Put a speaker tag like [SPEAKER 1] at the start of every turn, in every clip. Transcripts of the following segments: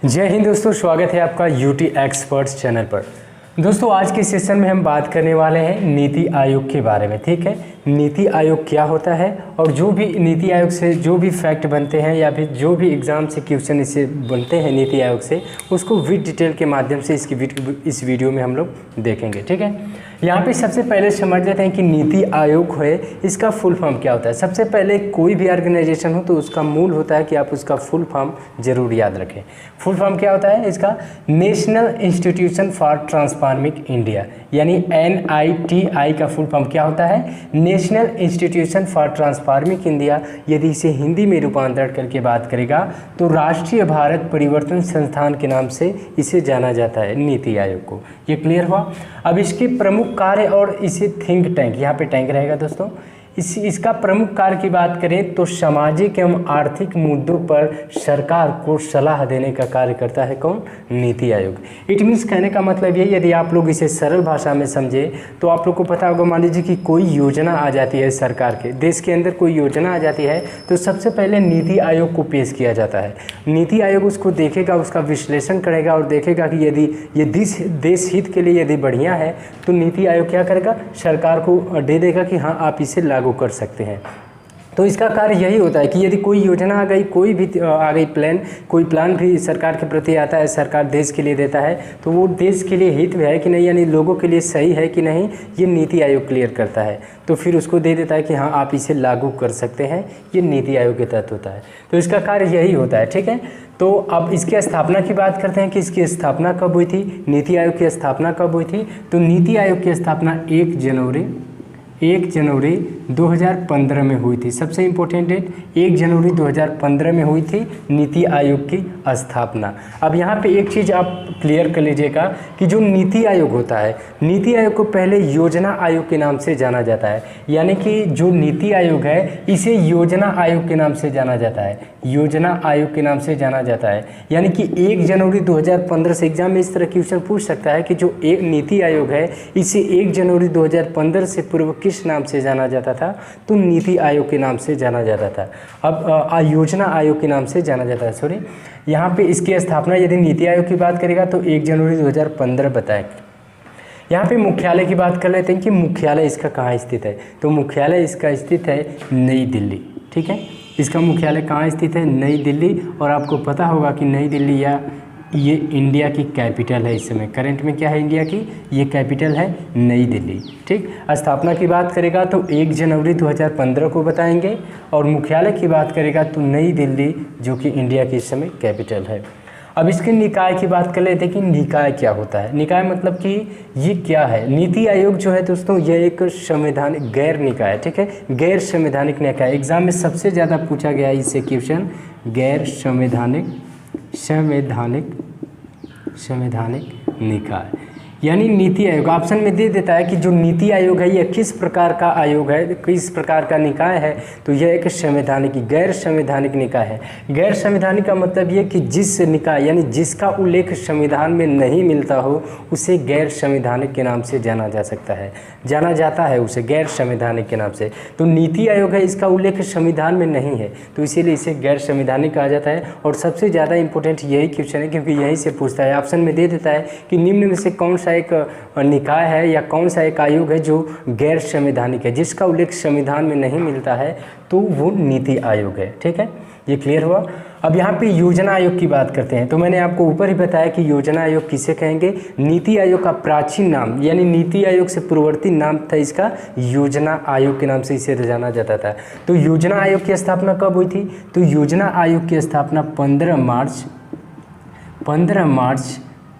[SPEAKER 1] जय हिंद दोस्तों, स्वागत है आपका यूटी एक्सपर्ट्स चैनल पर। दोस्तों आज के सेशन में हम बात करने वाले हैं नीति आयोग के बारे में। ठीक है, नीति आयोग क्या होता है और जो भी नीति आयोग से जो भी फैक्ट बनते हैं या फिर जो भी एग्ज़ाम से क्वेश्चन इससे बनते हैं नीति आयोग से, उसको विद डिटेल के माध्यम से इस वीडियो में हम लोग देखेंगे। ठीक है, यहाँ पे सबसे पहले समझ लेते हैं कि नीति आयोग है, इसका फुल फॉर्म क्या होता है। सबसे पहले कोई भी ऑर्गेनाइजेशन हो तो उसका मूल होता है कि आप उसका फुल फॉर्म जरूर याद रखें। फुल फॉर्म क्या होता है इसका? National institution for transforming India, यानी NITI का फुल फॉर्म क्या होता है? National institution for transforming India. यदि इसे हिंदी में रूपांतरण करके बात करेगा तो राष्ट्रीय भारत परिवर्तन संस्थान के नाम से इसे जाना जाता है, नीति आयोग को। ये क्लियर हुआ। अब इसके प्रमुख कार्य और इसे थिंक टैंक, यहाँ पे टैंक रहेगा दोस्तों, इसका प्रमुख कार्य की बात करें तो सामाजिक एवं आर्थिक मुद्दों पर सरकार को सलाह देने का कार्य करता है कौन? नीति आयोग। इट मीन्स कहने का मतलब ये, यदि आप लोग इसे सरल भाषा में समझे तो आप लोग को पता होगा, मान लीजिए कि कोई योजना आ जाती है सरकार के, देश के अंदर कोई योजना आ जाती है तो सबसे पहले नीति आयोग को पेश किया जाता है। नीति आयोग उसको देखेगा, उसका विश्लेषण करेगा और देखेगा कि यदि ये देश हित के लिए यदि बढ़िया है तो नीति आयोग क्या करेगा? सरकार को दे देगा कि हाँ आप इसे लागू कर सकते हैं। तो इसका कार्य यही होता है कि यदि कोई योजना आ गई, कोई भी आ गई कोई प्लान भी सरकार के प्रति आता है, सरकार देश के लिए देता है, तो वो देश के लिए हित में है कि नहीं, यानी लोगों के लिए सही है कि नहीं, ये नीति आयोग क्लियर करता है। तो फिर उसको दे देता है कि हाँ आप इसे लागू कर सकते हैं। ये नीति आयोग के तहत होता है। तो इसका कार्य यही होता है। ठीक है, तो अब इसकी स्थापना की बात करते हैं कि इसकी स्थापना कब हुई थी, नीति आयोग की स्थापना कब हुई थी। तो नीति आयोग की स्थापना 1 जनवरी 2015 में हुई थी। सबसे इम्पोर्टेंट डेट 1 जनवरी 2015 में हुई थी नीति आयोग की स्थापना। अब यहाँ पे एक चीज़ आप क्लियर कर लीजिएगा कि जो नीति आयोग होता है, नीति आयोग को पहले योजना आयोग के नाम से जाना जाता है, यानी कि जो नीति आयोग है इसे योजना आयोग के नाम से जाना जाता है, योजना आयोग के नाम से जाना जाता है। यानी कि 1 जनवरी 2015 से एग्जाम में इस तरह क्वेश्चन पूछ सकता है कि जो एक नीति आयोग है इसे 1 जनवरी 2015 से पूर्व किस नाम से जाना जाता था? तो नीति आयोग के नाम से जाना जाता था। अब योजना आयोग के नाम से जाना जाता है। सॉरी, यहाँ पे इसकी स्थापना यदि नीति आयोग की बात करेगा तो 1 जनवरी 2015 बताएं। यहाँ पे मुख्यालय की बात कर लेते हैं कि मुख्यालय इसका कहाँ स्थित है। तो मुख्यालय इसका स्थित है नई दिल्ली। ठीक है, इसका मुख्यालय कहाँ स्थित है? नई दिल्ली। और आपको पता होगा कि नई दिल्ली या ये इंडिया की कैपिटल है। इस समय करंट में क्या है इंडिया की? ये कैपिटल है नई दिल्ली। ठीक, स्थापना की बात करेगा तो 1 जनवरी 2015 को बताएंगे और मुख्यालय की बात करेगा तो नई दिल्ली, जो कि इंडिया की इस समय कैपिटल है। अब इसके निकाय की बात कर लेते हैं कि निकाय क्या होता है। निकाय मतलब कि ये क्या है? नीति आयोग जो है दोस्तों यह एक संवैधानिक गैर निकाय है। ठीक है, गैर संवैधानिक निकाय। एग्जाम में सबसे ज़्यादा पूछा गया है इससे क्वेश्चन, गैर संवैधानिक निकाय, यानी नीति आयोग। ऑप्शन में दे देता है कि जो नीति आयोग है यह किस प्रकार का आयोग है, किस प्रकार का निकाय है। तो यह एक संवैधानिक गैर संवैधानिक निकाय है। गैर संवैधानिक का मतलब ये कि जिस निकाय यानी जिसका उल्लेख संविधान में नहीं मिलता हो उसे गैर संवैधानिक के नाम से जाना जाता है उसे गैर संवैधानिक के नाम से। तो नीति आयोग है, इसका उल्लेख संविधान में नहीं है तो इसीलिए इसे गैर संवैधानिक कहा जाता है। और सबसे ज़्यादा इंपॉर्टेंट यही क्वेश्चन है क्योंकि यहीं से पूछता है। ऑप्शन में दे देता है कि निम्न में से कौन सा एक निकाय है या कौन सा एक आयोग है जो गैर संवैधानिक है, जिसका उल्लेख संविधान में नहीं मिलता है, तो वो नीति आयोग है। ठीक है, ये क्लियर हुआ। अब यहाँ पे योजना आयोग की बात करते हैं। तो मैंने आपको ऊपर ही बताया कि योजना आयोग किसे कहेंगे। नीति आयोग का प्राचीन नाम यानी नीति आयोग से पूर्ववर्ती नाम था इसका योजना आयोग के नाम से इसे जाना जाता था। तो योजना आयोग की स्थापना कब हुई थी? तो योजना आयोग की स्थापना 15 मार्च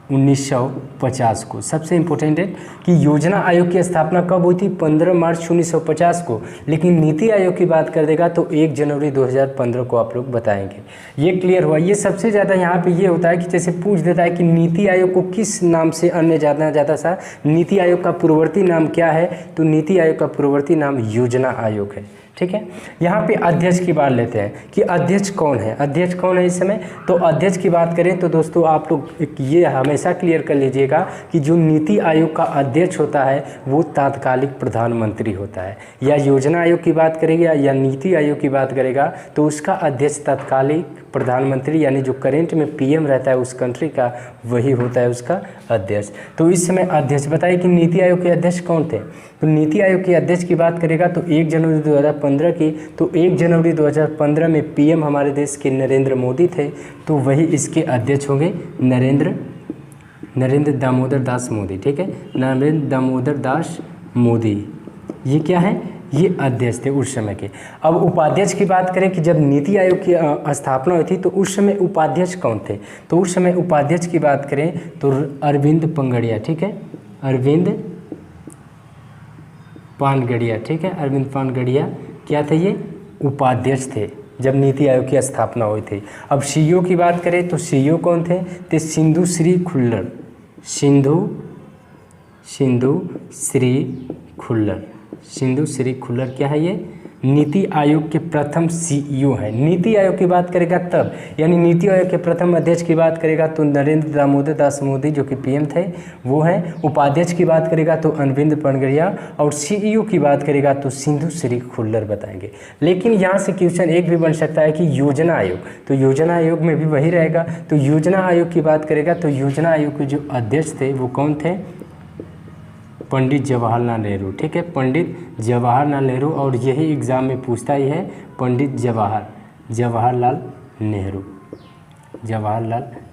[SPEAKER 1] 1950 को। सबसे इम्पोर्टेंट है कि योजना आयोग की स्थापना कब हुई थी? 15 मार्च 1950 को। लेकिन नीति आयोग की बात कर देगा तो 1 जनवरी 2015 को आप लोग बताएंगे। ये क्लियर हुआ। ये सबसे ज़्यादा यहाँ पे ये होता है कि जैसे पूछ देता है कि नीति आयोग को किस नाम से अन्य जाना जाता था, नीति आयोग का पूर्ववर्ती नाम क्या है? तो नीति आयोग का पूर्ववर्ती नाम योजना आयोग है। ठीक है। यहाँ पे अध्यक्ष की बात लेते हैं कि अध्यक्ष कौन है, अध्यक्ष कौन है इस समय। तो अध्यक्ष की बात करें तो दोस्तों आप लोग ये हमेशा क्लियर कर लीजिएगा कि जो नीति आयोग का अध्यक्ष होता है वो तात्कालिक प्रधानमंत्री होता है। या योजना आयोग की बात करेगा या नीति आयोग की बात करेगा तो उसका अध्यक्ष तात्कालिक प्रधानमंत्री यानी जो करेंट में पीएम रहता है उस कंट्री का, वही होता है उसका अध्यक्ष। तो इस समय अध्यक्ष बताइए कि नीति आयोग के अध्यक्ष कौन थे। तो नीति आयोग के अध्यक्ष की बात करेगा तो 1 जनवरी 2015 की, तो 1 जनवरी 2015 में पीएम हमारे देश के नरेंद्र मोदी थे, तो वही इसके अध्यक्ष होंगे नरेंद्र दामोदर दास मोदी। ठीक है, नरेंद्र दामोदर दास मोदी, ये क्या है, ये अध्यक्ष थे उस समय के। अब उपाध्यक्ष की बात करें कि जब नीति आयोग की स्थापना हुई थी तो उस समय उपाध्यक्ष कौन थे। तो उस समय उपाध्यक्ष की बात करें तो अरविंद पंगड़िया। ठीक है, अरविंद पानगड़िया। ठीक है, अरविंद पानगड़िया क्या थे, ये उपाध्यक्ष थे जब नीति आयोग की स्थापना हुई थी। अब सीईओ की बात करें तो सीईओ कौन थे, तो सिंधु श्री खुल्लर। सिंधु श्री खुल्लर क्या है, ये नीति आयोग के प्रथम सीईओ है। नीति आयोग की बात करेगा तब, यानी नीति आयोग के प्रथम अध्यक्ष की बात करेगा तो नरेंद्र दामोदर दास मोदी जो कि पीएम थे वो हैं। उपाध्यक्ष की बात करेगा तो अरविंद पनगड़िया, और सीईओ की बात करेगा तो सिंधु श्री खुल्लर बताएंगे। लेकिन यहाँ से क्वेश्चन एक भी बन सकता है कि योजना आयोग, तो योजना आयोग में भी वही रहेगा। तो योजना आयोग की बात करेगा तो योजना आयोग के जो अध्यक्ष थे वो कौन थे, पंडित जवाहरलाल नेहरू। ठीक है, पंडित जवाहरलाल नेहरू, और यही एग्जाम में पूछता ही है, पंडित जवाहरलाल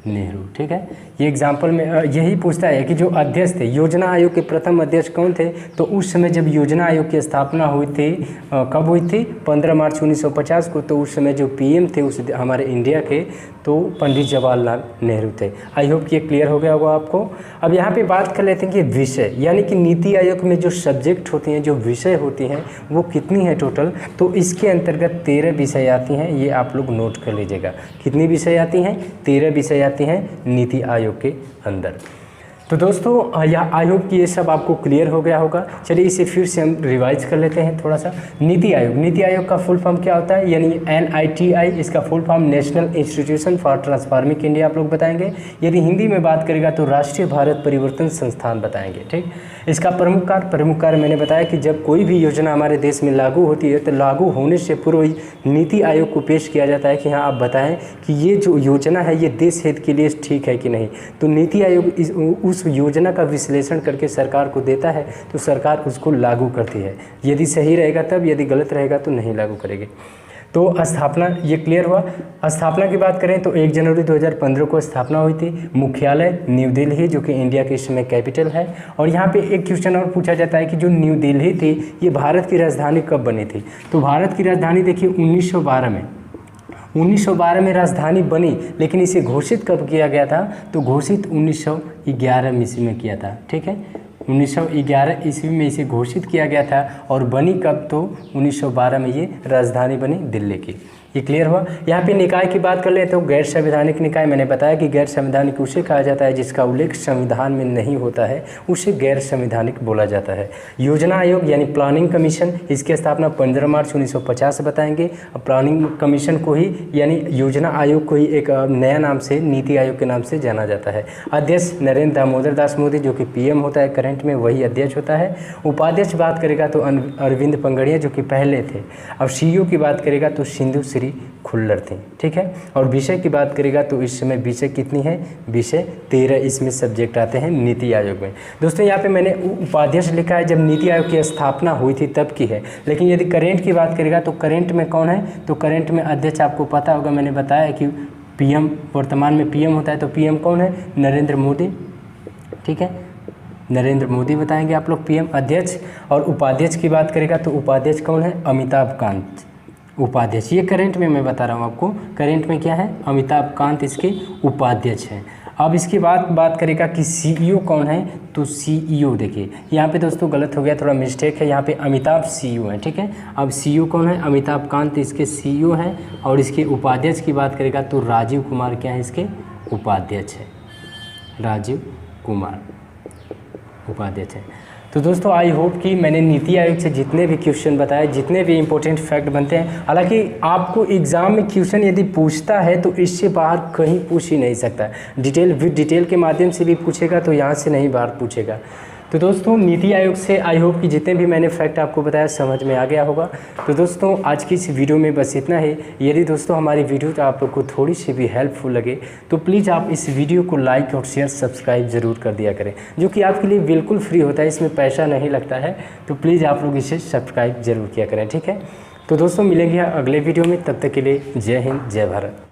[SPEAKER 1] नेहरू। ठीक है, ये एग्जाम्पल में यही पूछता है कि जो अध्यक्ष थे, योजना आयोग के प्रथम अध्यक्ष कौन थे। तो उस समय जब योजना आयोग की स्थापना हुई थी, कब हुई थी, 15 मार्च 1950 को। तो उस समय जो पीएम थे उस हमारे इंडिया के, तो पंडित जवाहरलाल नेहरू थे। आई होप कि ये क्लियर हो गया होगा आपको। अब यहाँ पे बात कर लेते हैं कि विषय, यानी कि नीति आयोग में जो सब्जेक्ट होती हैं, जो विषय होती हैं, वो कितनी है टोटल। तो इसके अंतर्गत 13 विषय आती हैं, ये आप लोग नोट कर लीजिएगा। कितनी विषय आती हैं, 13 विषय आती हैं नीति आयोग के अंदर। तो दोस्तों यह आयोग की ये सब आपको क्लियर हो गया होगा। चलिए इसे फिर से हम रिवाइज कर लेते हैं थोड़ा सा। नीति आयोग का फुल फॉर्म क्या होता है, यानी NITI, इसका full form national institution for transforming India आप लोग बताएंगे। यदि हिंदी में बात करेगा तो राष्ट्रीय भारत परिवर्तन संस्थान बताएंगे। ठीक, इसका प्रमुख कार्य मैंने बताया कि जब कोई भी योजना हमारे देश में लागू होती है तो लागू होने से पूर्व नीति आयोग को पेश किया जाता है कि हाँ आप बताएं कि ये जो योजना है ये देश हित के लिए ठीक है कि नहीं। तो नीति आयोग उस योजना का विश्लेषण करके सरकार को देता है, तो सरकार उसको लागू करती है। यदि सही रहेगा तब, यदि गलत रहेगा तो नहीं लागू करेगी। तो स्थापना ये क्लियर हुआ। स्थापना की बात करें तो 1 जनवरी 2015 को स्थापना हुई थी। मुख्यालय न्यू दिल्ली जो कि इंडिया की इस समय कैपिटल है। और यहाँ पे एक क्वेश्चन और पूछा जाता है कि जो न्यू दिल्ली थी ये भारत की राजधानी कब बनी थी। तो भारत की राजधानी देखिए 1912 में राजधानी बनी, लेकिन इसे घोषित कब किया गया था, तो घोषित 1911 ईस्वी में किया था। ठीक है, 1911 ईस्वी में इसे घोषित किया गया था। और बनी कब, तो 1912 में ये राजधानी बनी दिल्ली की। ये क्लियर हुआ। यहाँ पे निकाय की बात कर ले तो गैर संवैधानिक निकाय, मैंने बताया कि गैर संवैधानिक उसे कहा जाता है जिसका उल्लेख संविधान में नहीं होता है, उसे गैर संवैधानिक बोला जाता है। योजना आयोग यानी प्लानिंग कमीशन, इसकी स्थापना 15 मार्च 1950 बताएंगे। अब प्लानिंग कमीशन को ही यानी योजना आयोग को ही एक नया नाम से नीति आयोग के नाम से जाना जाता है। अध्यक्ष नरेंद्र दामोदर दास मोदी जो कि पीएम होता है करंट में, वही अध्यक्ष होता है। उपाध्यक्ष बात करेगा तो अरविंद पंगड़िया जो कि पहले थे। अब सीईओ की बात करेगा तो सिंधु श्री खुल्लर थे। ठीक है, और विषय की बात करेगा तो इस समय विषय कितनी है, विषय 13 इसमें सब्जेक्ट आते हैं नीति आयोग में। दोस्तों यहाँ पे मैंने उपाध्यक्ष लिखा है जब नीति आयोग की स्थापना हुई थी तब की है। लेकिन यदि करेंट की बात करेगा तो करेंट में कौन है, तो करेंट में अध्यक्ष आपको पता होगा, मैंने बताया कि पीएम, वर्तमान में पीएम होता है। तो पीएम कौन है, नरेंद्र मोदी। ठीक है, नरेंद्र मोदी बताएंगे आप लोग पीएम अध्यक्ष। और उपाध्यक्ष की बात करेगा तो उपाध्यक्ष कौन है, अमिताभ कांत उपाध्यक्ष। ये करंट में मैं बता रहा हूँ आपको, करंट में क्या है, अमिताभ कांत इसके उपाध्यक्ष हैं। अब इसके बाद बात करेगा कि सीईओ कौन है, तो सीईओ देखिए यहाँ पे दोस्तों गलत हो गया, थोड़ा मिस्टेक है, यहाँ पे अमिताभ सीईओ है। ठीक है, अब सीईओ कौन है, अमिताभ कांत इसके सीईओ हैं। और इसके उपाध्यक्ष की बात करेगा तो राजीव कुमार क्या है, इसके उपाध्यक्ष है, राजीव कुमार उपाध्यक्ष है। तो दोस्तों आई होप कि मैंने नीति आयोग से जितने भी क्वेश्चन बताए, जितने भी इंपॉर्टेंट फैक्ट बनते हैं, हालांकि आपको एग्ज़ाम में क्वेश्चन यदि पूछता है तो इससे बाहर कहीं पूछ ही नहीं सकता। डिटेल के माध्यम से भी पूछेगा तो यहाँ से नहीं बाहर पूछेगा। तो दोस्तों नीति आयोग से आई होप कि जितने भी मैंने फैक्ट आपको बताया समझ में आ गया होगा। तो दोस्तों आज की इस वीडियो में बस इतना ही। यदि दोस्तों हमारी वीडियो तो आप लोग को थोड़ी सी भी हेल्पफुल लगे तो प्लीज़ आप इस वीडियो को लाइक और शेयर सब्सक्राइब ज़रूर कर दिया करें, जो कि आपके लिए बिल्कुल फ्री होता है, इसमें पैसा नहीं लगता है। तो प्लीज़ आप लोग इसे सब्सक्राइब ज़रूर किया करें, ठीक है। तो दोस्तों मिलेंगे अगले वीडियो में, तब तक के लिए जय हिंद जय भारत।